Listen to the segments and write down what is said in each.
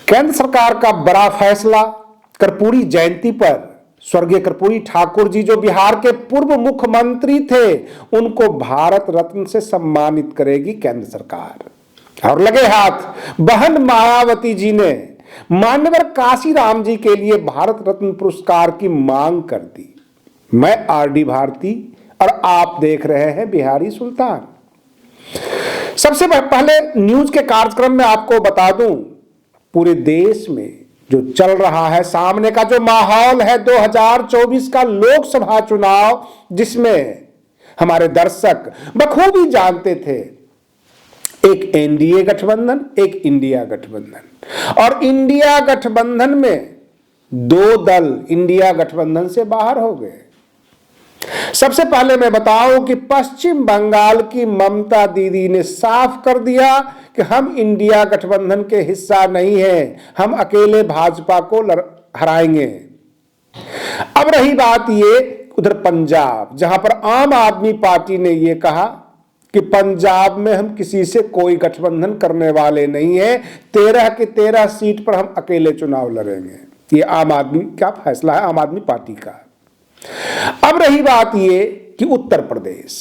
केंद्र सरकार का बड़ा फैसला, कर्पूरी जयंती पर स्वर्गीय कर्पूरी ठाकुर जी जो बिहार के पूर्व मुख्यमंत्री थे, उनको भारत रत्न से सम्मानित करेगी केंद्र सरकार। और लगे हाथ बहन मायावती जी ने मान्यवर काशीराम जी के लिए भारत रत्न पुरस्कार की मांग कर दी। मैं आरडी भारती और आप देख रहे हैं बिहारी सुल्तान। सबसे पहले न्यूज के कार्यक्रम में आपको बता दूं, पूरे देश में जो चल रहा है, सामने का जो माहौल है 2024 का लोकसभा चुनाव, जिसमें हमारे दर्शक बखूबी जानते थे, एक एनडीए गठबंधन, एक इंडिया गठबंधन। और इंडिया गठबंधन में दो दल इंडिया गठबंधन से बाहर हो गए। सबसे पहले मैं बताऊं कि पश्चिम बंगाल की ममता दीदी ने साफ कर दिया कि हम इंडिया गठबंधन के हिस्सा नहीं हैं, हम अकेले भाजपा को हराएंगे। अब रही बात ये उधर पंजाब, जहां पर आम आदमी पार्टी ने यह कहा कि पंजाब में हम किसी से कोई गठबंधन करने वाले नहीं हैं, 13 की 13 सीट पर हम अकेले चुनाव लड़ेंगे। ये आम आदमी का फैसला है, आम आदमी पार्टी का। अब रही बात ये कि उत्तर प्रदेश,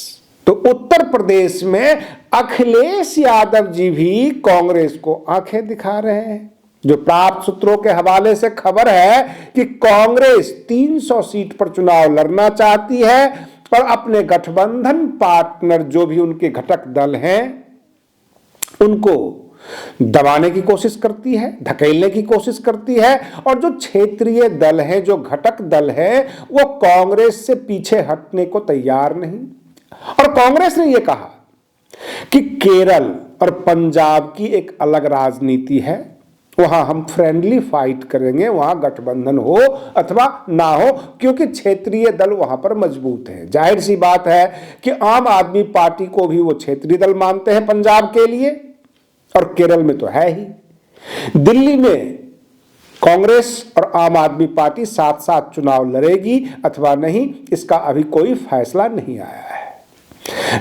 तो उत्तर प्रदेश में अखिलेश यादव जी भी कांग्रेस को आंखें दिखा रहे हैं। जो प्राप्त सूत्रों के हवाले से खबर है कि कांग्रेस 300 सीट पर चुनाव लड़ना चाहती है और अपने गठबंधन पार्टनर जो भी उनके घटक दल हैं उनको दबाने की कोशिश करती है, धकेलने की कोशिश करती है। और जो क्षेत्रीय दल हैं, जो घटक दल हैं, वो कांग्रेस से पीछे हटने को तैयार नहीं। और कांग्रेस ने यह कहा कि केरल और पंजाब की एक अलग राजनीति है, वहां हम फ्रेंडली फाइट करेंगे, वहां गठबंधन हो अथवा ना हो, क्योंकि क्षेत्रीय दल वहां पर मजबूत है। जाहिर सी बात है कि आम आदमी पार्टी को भी वो क्षेत्रीय दल मानते हैं पंजाब के लिए, और केरल में तो है ही। दिल्ली में कांग्रेस और आम आदमी पार्टी साथ साथ चुनाव लड़ेगी अथवा नहीं, इसका अभी कोई फैसला नहीं आया है।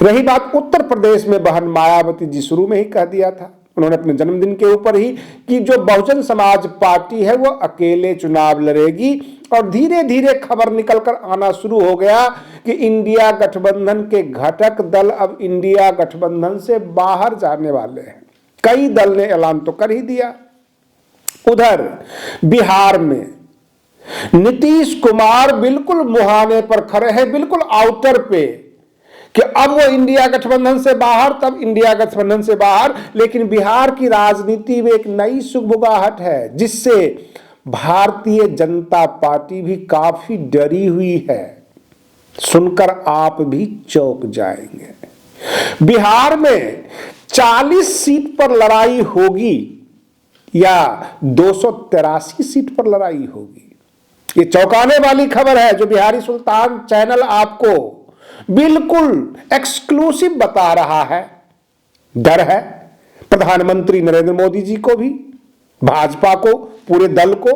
रही बात उत्तर प्रदेश में, बहन मायावती जी शुरू में ही कह दिया था, उन्होंने अपने जन्मदिन के ऊपर ही, कि जो बहुजन समाज पार्टी है वो अकेले चुनाव लड़ेगी। और धीरे धीरे खबर निकलकर आना शुरू हो गया कि इंडिया गठबंधन के घटक दल अब इंडिया गठबंधन से बाहर जाने वाले हैं। कई दल ने ऐलान तो कर ही दिया। उधर बिहार में नीतीश कुमार बिल्कुल मुहाने पर खड़े हैं, बिल्कुल आउटर पे, कि अब वो इंडिया गठबंधन से बाहर, तब इंडिया गठबंधन से बाहर। लेकिन बिहार की राजनीति में एक नई सुगबुगाहट है, जिससे भारतीय जनता पार्टी भी काफी डरी हुई है। सुनकर आप भी चौंक जाएंगे। बिहार में 40 सीट पर लड़ाई होगी या 283 सीट पर लड़ाई होगी। ये चौंकाने वाली खबर है जो बिहारी सुल्तान चैनल आपको बिल्कुल एक्सक्लूसिव बता रहा है। डर है प्रधानमंत्री नरेंद्र मोदी जी को भी, भाजपा को, पूरे दल को,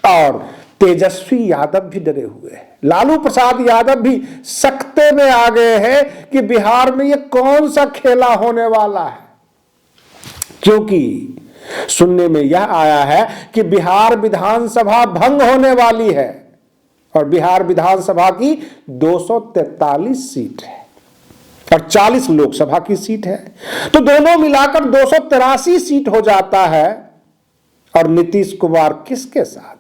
और तेजस्वी यादव भी डरे हुए हैं। लालू प्रसाद यादव भी सकते में आ गए हैं कि बिहार में ये कौन सा खेला होने वाला है, क्योंकि सुनने में यह आया है कि बिहार विधानसभा भंग होने वाली है और बिहार विधानसभा की 243 सीट है और 40 लोकसभा की सीट है, तो दोनों मिलाकर 283 सीट हो जाता है। और नीतीश कुमार किसके साथ,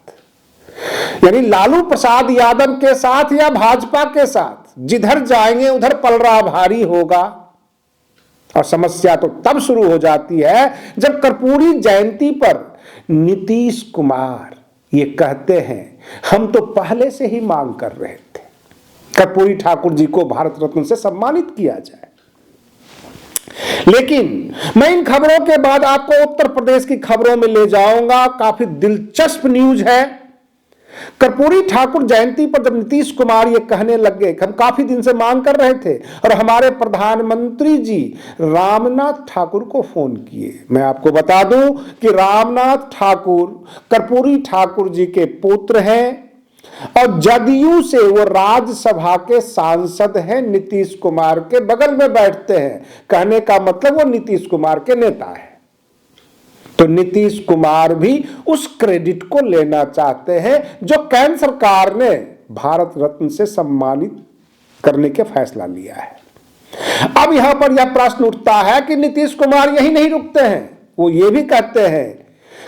यानी लालू प्रसाद यादव के साथ या भाजपा के साथ? जिधर जाएंगे उधर पलड़ा भारी होगा। और समस्या तो तब शुरू हो जाती है जब कर्पूरी जयंती पर नीतीश कुमार ये कहते हैं, हम तो पहले से ही मांग कर रहे थे कर्पूरी ठाकुर जी को भारत रत्न से सम्मानित किया जाए। लेकिन मैं इन खबरों के बाद आपको उत्तर प्रदेश की खबरों में ले जाऊंगा। काफी दिलचस्प न्यूज है। कर्पूरी ठाकुर जयंती पर जब नीतीश कुमार ये कहने लग गए, हम काफी दिन से मांग कर रहे थे, और हमारे प्रधानमंत्री जी रामनाथ ठाकुर को फोन किए। मैं आपको बता दूं कि रामनाथ ठाकुर कर्पूरी ठाकुर जी के पुत्र हैं और जदयू से वो राज्यसभा के सांसद हैं, नीतीश कुमार के बगल में बैठते हैं। कहने का मतलब वो नीतीश कुमार के नेता है। तो नीतीश कुमार भी उस क्रेडिट को लेना चाहते हैं जो केंद्र सरकार ने भारत रत्न से सम्मानित करने के फैसला लिया है। अब यहां पर यह प्रश्न उठता है कि नीतीश कुमार यही नहीं रुकते हैं, वो ये भी कहते हैं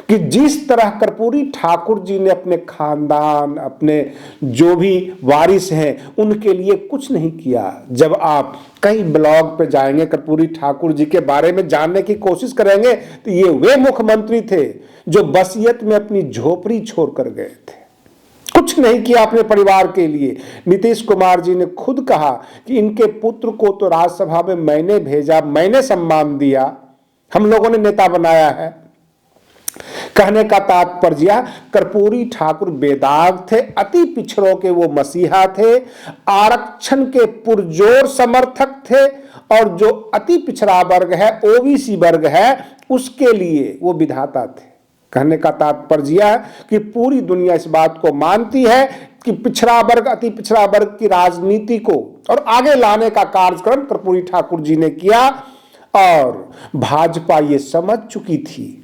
कि जिस तरह कर्पूरी ठाकुर जी ने अपने खानदान, अपने जो भी वारिस हैं उनके लिए कुछ नहीं किया। जब आप कई ब्लॉग पे जाएंगे, कर्पूरी ठाकुर जी के बारे में जानने की कोशिश करेंगे तो ये वे मुख्यमंत्री थे जो वसीयत में अपनी झोपड़ी छोड़कर गए थे, कुछ नहीं किया अपने परिवार के लिए। नीतीश कुमार जी ने खुद कहा कि इनके पुत्र को तो राज्यसभा में मैंने भेजा, मैंने सम्मान दिया, हम लोगों ने नेता बनाया है। कहने का तात्पर्य कर्पूरी ठाकुर बेदाग थे, अति पिछड़ों के वो मसीहा थे, आरक्षण के पुरजोर समर्थक थे और जो अति पिछड़ा वर्ग है, ओबीसी वर्ग है, उसके लिए वो विधाता थे। कहने का तात्पर्य कि पूरी दुनिया इस बात को मानती है कि पिछड़ा वर्ग, अति पिछड़ा वर्ग की राजनीति को और आगे लाने का कार्यक्रम कर्पूरी ठाकुर जी ने किया और भाजपा ये समझ चुकी थी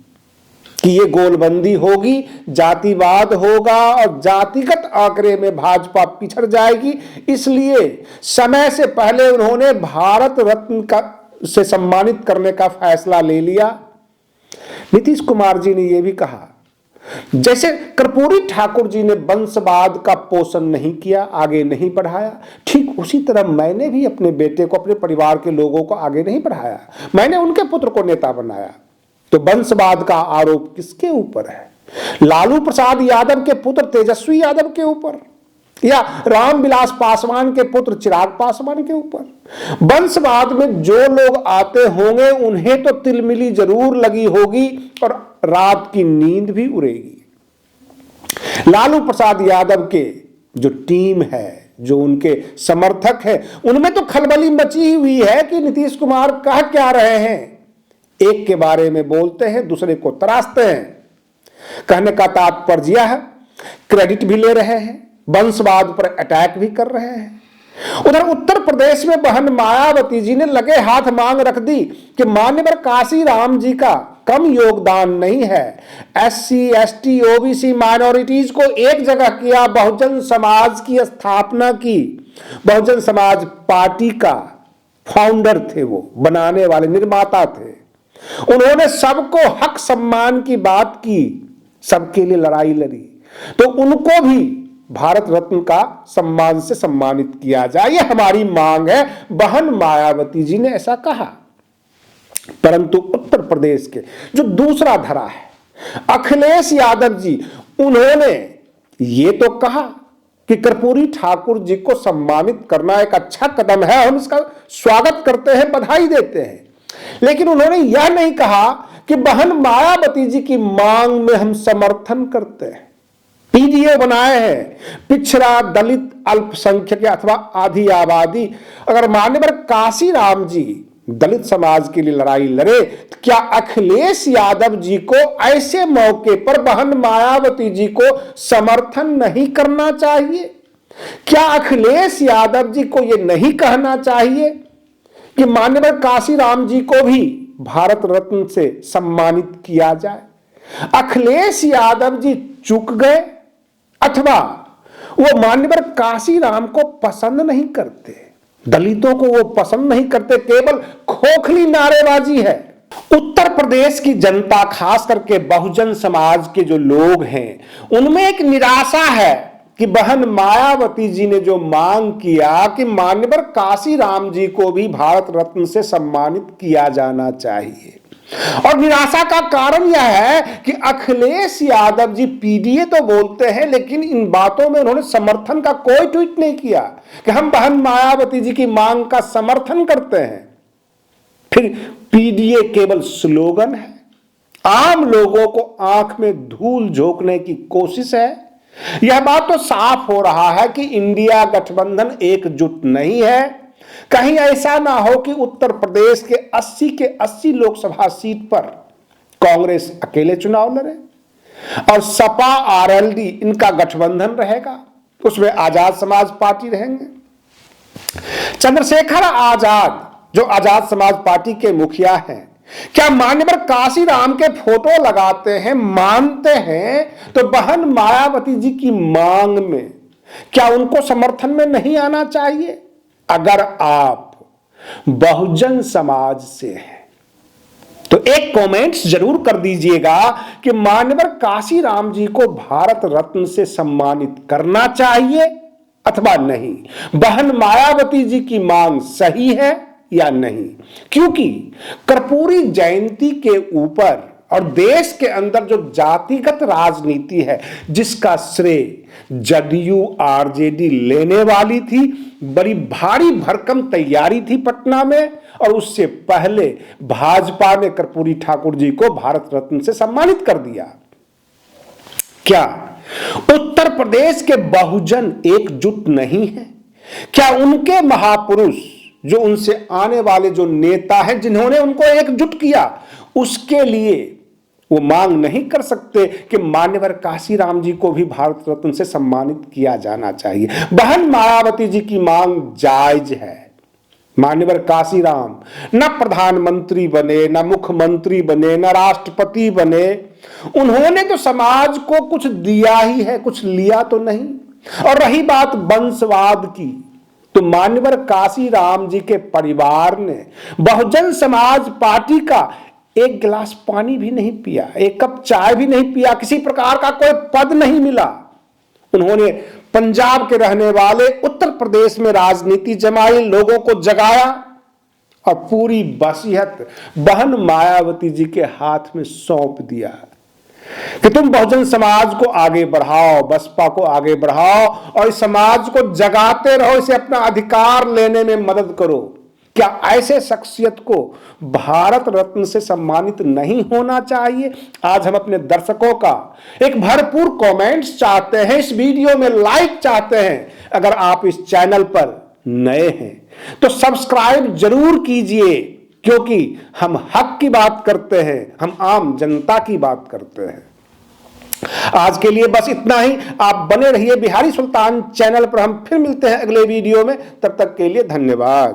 कि ये गोलबंदी होगी, जातिवाद होगा और जातिगत आंकड़े में भाजपा पिछड़ जाएगी। इसलिए समय से पहले उन्होंने भारत रत्न का से सम्मानित करने का फैसला ले लिया। नीतीश कुमार जी ने यह भी कहा, जैसे कर्पूरी ठाकुर जी ने वंशवाद का पोषण नहीं किया, आगे नहीं बढ़ाया, ठीक उसी तरह मैंने भी अपने बेटे को, अपने परिवार के लोगों को आगे नहीं बढ़ाया। मैंने उनके पुत्र को नेता बनाया। तो वंशवाद का आरोप किसके ऊपर है? लालू प्रसाद यादव के पुत्र तेजस्वी यादव के ऊपर या रामविलास पासवान के पुत्र चिराग पासवान के ऊपर? वंशवाद में जो लोग आते होंगे उन्हें तो तिलमिली जरूर लगी होगी और रात की नींद भी उड़ेगी। लालू प्रसाद यादव के जो टीम है, जो उनके समर्थक है, उनमें तो खलबली मची हुई है कि नीतीश कुमार कह क्या रहे हैं। एक के बारे में बोलते हैं, दूसरे को तराशते हैं। कहने का तात्पर्य है क्रेडिट भी ले रहे हैं, वंशवाद पर अटैक भी कर रहे हैं। उधर उत्तर प्रदेश में बहन मायावती जी ने लगे हाथ मांग रख दी कि मान्यवर काशीराम जी का कम योगदान नहीं है। एससी, एसटी, ओबीसी माइनॉरिटीज को एक जगह किया, बहुजन समाज की स्थापना की। बहुजन समाज पार्टी का फाउंडर थे, वो बनाने वाले निर्माता थे। उन्होंने सबको हक सम्मान की बात की, सबके लिए लड़ाई लड़ी, तो उनको भी भारत रत्न का सम्मान से सम्मानित किया जाए, यह हमारी मांग है। बहन मायावती जी ने ऐसा कहा। परंतु उत्तर प्रदेश के जो दूसरा धरा है, अखिलेश यादव जी, उन्होंने ये तो कहा कि कर्पूरी ठाकुर जी को सम्मानित करना एक अच्छा कदम है, हम इसका स्वागत करते हैं, बधाई देते हैं। लेकिन उन्होंने यह नहीं कहा कि बहन मायावती जी की मांग में हम समर्थन करते हैं। पीडीए बनाए हैं, पिछड़ा, दलित, अल्पसंख्यक अथवा आधी आबादी। अगर मान्यवर काशीराम जी दलित समाज के लिए लड़ाई लड़े तो क्या अखिलेश यादव जी को ऐसे मौके पर बहन मायावती जी को समर्थन नहीं करना चाहिए? क्या अखिलेश यादव जी को यह नहीं कहना चाहिए कि मान्यवर काशीराम जी को भी भारत रत्न से सम्मानित किया जाए? अखिलेश यादव जी चूक गए अथवा वो मान्यवर काशीराम को पसंद नहीं करते, दलितों को वो पसंद नहीं करते, केवल खोखली नारेबाजी है। उत्तर प्रदेश की जनता, खास करके बहुजन समाज के जो लोग हैं, उनमें एक निराशा है कि बहन मायावती जी ने जो मांग किया कि मान्यवर काशीराम जी को भी भारत रत्न से सम्मानित किया जाना चाहिए। और निराशा का कारण यह है कि अखिलेश यादव जी पीडीए तो बोलते हैं, लेकिन इन बातों में उन्होंने समर्थन का कोई ट्वीट नहीं किया कि हम बहन मायावती जी की मांग का समर्थन करते हैं। फिर पीडीए केवल स्लोगन है, आम लोगों को आंख में धूल झोंकने की कोशिश है। यह बात तो साफ हो रहा है कि इंडिया गठबंधन एकजुट नहीं है। कहीं ऐसा ना हो कि उत्तर प्रदेश के 80 के 80 लोकसभा सीट पर कांग्रेस अकेले चुनाव लड़े और सपा, आरएलडी इनका गठबंधन रहेगा, उसमें आजाद समाज पार्टी रहेंगे। चंद्रशेखर आजाद जो आजाद समाज पार्टी के मुखिया हैं, क्या मान्यवर काशीराम के फोटो लगाते हैं, मानते हैं, तो बहन मायावती जी की मांग में क्या उनको समर्थन में नहीं आना चाहिए? अगर आप बहुजन समाज से हैं तो एक कमेंट्स जरूर कर दीजिएगा कि मान्यवर काशीराम जी को भारत रत्न से सम्मानित करना चाहिए अथवा नहीं। बहन मायावती जी की मांग सही है या नहीं? क्योंकि कर्पूरी जयंती के ऊपर और देश के अंदर जो जातिगत राजनीति है, जिसका श्रेय जदयू आरजेडी लेने वाली थी, बड़ी भारी भरकम तैयारी थी पटना में, और उससे पहले भाजपा ने कर्पूरी ठाकुर जी को भारत रत्न से सम्मानित कर दिया। क्या उत्तर प्रदेश के बहुजन एकजुट नहीं है? क्या उनके महापुरुष, जो उनसे आने वाले जो नेता हैं, जिन्होंने उनको एकजुट किया, उसके लिए वो मांग नहीं कर सकते कि मान्यवर काशीराम जी को भी भारत रत्न से सम्मानित किया जाना चाहिए? बहन मायावती जी की मांग जायज है। मान्यवर काशीराम न प्रधानमंत्री बने, न मुख्यमंत्री बने, न राष्ट्रपति बने, उन्होंने तो समाज को कुछ दिया ही है, कुछ लिया तो नहीं। और रही बात वंशवाद की, तो मान्यवर काशीराम जी के परिवार ने बहुजन समाज पार्टी का एक गिलास पानी भी नहीं पिया, एक कप चाय भी नहीं पिया, किसी प्रकार का कोई पद नहीं मिला। उन्होंने पंजाब के रहने वाले उत्तर प्रदेश में राजनीति जमाई, लोगों को जगाया और पूरी बसीहत बहन मायावती जी के हाथ में सौंप दिया कि तुम बहुजन समाज को आगे बढ़ाओ, बसपा को आगे बढ़ाओ और इस समाज को जगाते रहो, इसे अपना अधिकार लेने में मदद करो। क्या ऐसे शख्सियत को भारत रत्न से सम्मानित नहीं होना चाहिए? आज हम अपने दर्शकों का एक भरपूर कमेंट्स चाहते हैं, इस वीडियो में लाइक चाहते हैं। अगर आप इस चैनल पर नए हैं तो सब्सक्राइब जरूर कीजिए, क्योंकि हम हक की बात करते हैं, हम आम जनता की बात करते हैं। आज के लिए बस इतना ही। आप बने रहिए बिहारी सुल्तान चैनल पर। हम फिर मिलते हैं अगले वीडियो में। तब तक के लिए धन्यवाद।